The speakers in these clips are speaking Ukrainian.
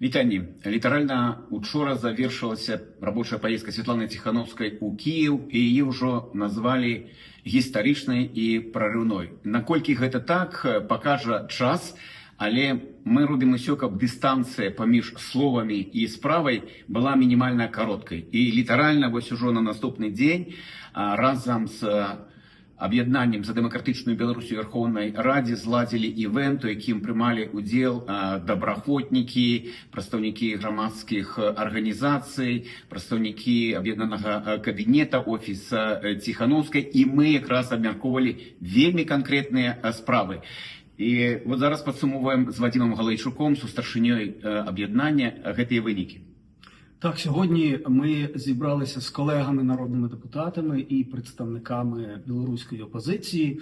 Вітанні. Літаральна учора завершилася робоча поїздка Світлани Тихановської у Київ, і її вже назвали гістаричною і проривною. Наколькі гэта так, покаже час, але ми робимо все, каб дистанція поміж словами і справою була мінімально короткою. І літерально ось уже на наступний день разом з Об'єднанням за демократичну Білорусь у Верховній Раді зладили івент, у яким приймали уділ добраахвотники, представники громадських організацій, представники об'єднаного кабінету, офісу Тихановської, і ми якраз обмірковували вельми конкретні справи. І от зараз підсумовуємо з Вадимом Галайчуком, з старшиною об'єднання, гэты виніки. Так, сьогодні ми зібралися з колегами, народними депутатами і представниками білоруської опозиції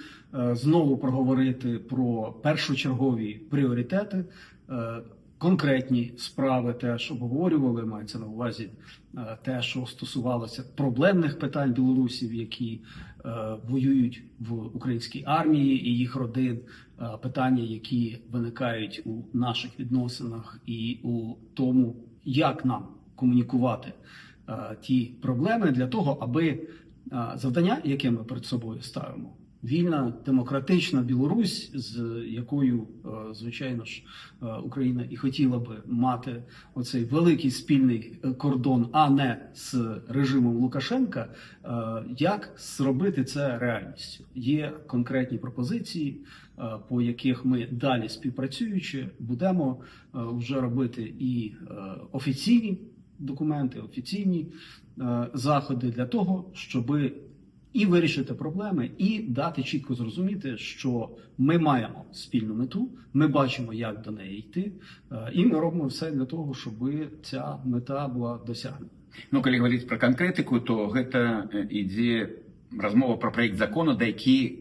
знову проговорити про першочергові пріоритети, конкретні справи теж обговорювали, мається на увазі те, що стосувалося проблемних питань білорусів, які воюють в українській армії і їх родин, питання, які виникають у наших відносинах і у тому, як нам комунікувати ті проблеми для того, аби завдання, яке ми перед собою ставимо, вільна, демократична Білорусь, з якою, звичайно ж, Україна і хотіла би мати оцей великий спільний кордон, а не з режимом Лукашенка, як зробити це реальністю. Є конкретні пропозиції, по яких ми далі співпрацюючи, будемо вже робити і офіційні документи, офіційні заходи для того, щоб і вирішити проблеми, і дати чітко зрозуміти, що ми маємо спільну мету, ми бачимо, як до неї йти, і ми робимо все для того, щоб ця мета була досягнена. Ну, коли говорити про конкретику, то гэта ідзе розмова про проект закону, да які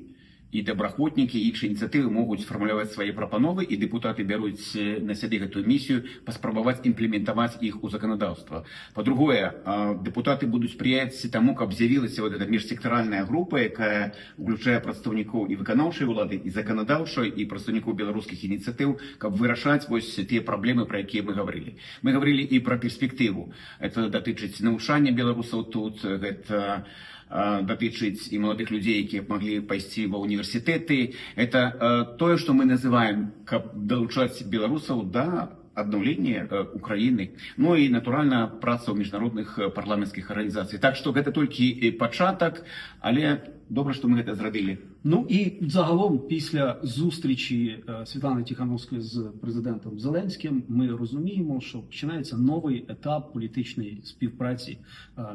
і добраахвотнікі, і іншыя ініцыятывы могуць сфармуляваць свае прапановы, і дэпутаты бяруць на сябе гэтую місію паспрабаваць імплементаваць іх у заканадаўства. Па-другое, дэпутаты будуць спрыяць таму, каб з'явілася вот эта міжсектаральная група, якая ўключае прадстаўнікоў і выканаўчай улады, і заканадаўчай, і прадстаўнікоў беларускіх ініцыятыў, каб вырашаць вось тыя праблемы, пра якія мы гаварылі. Мы гаварылі і пра перспектыву. Это датычыць навучання беларусаў тут, гэта датычыць і маладых людзей, якія маглі пайсці ва універсітэты. Это тое, што мы называем, каб далучаць беларусаў да аднаўлення Украіны. Ну і, натуральна, праца ў міжнародных парламенцкіх арганізацый. Так што гэта толькі пачатак, але добра, што мы гэта зрабілі. Ну і загалом після зустрічі Світлани Тихановської з президентом Зеленським ми розуміємо, що починається новий етап політичної співпраці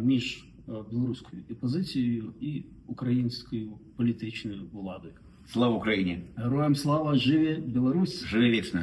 між білоруською опозицією і українською політичною владою. Слава Україні! Героям слава! Живе Білорусь! Живе вічно!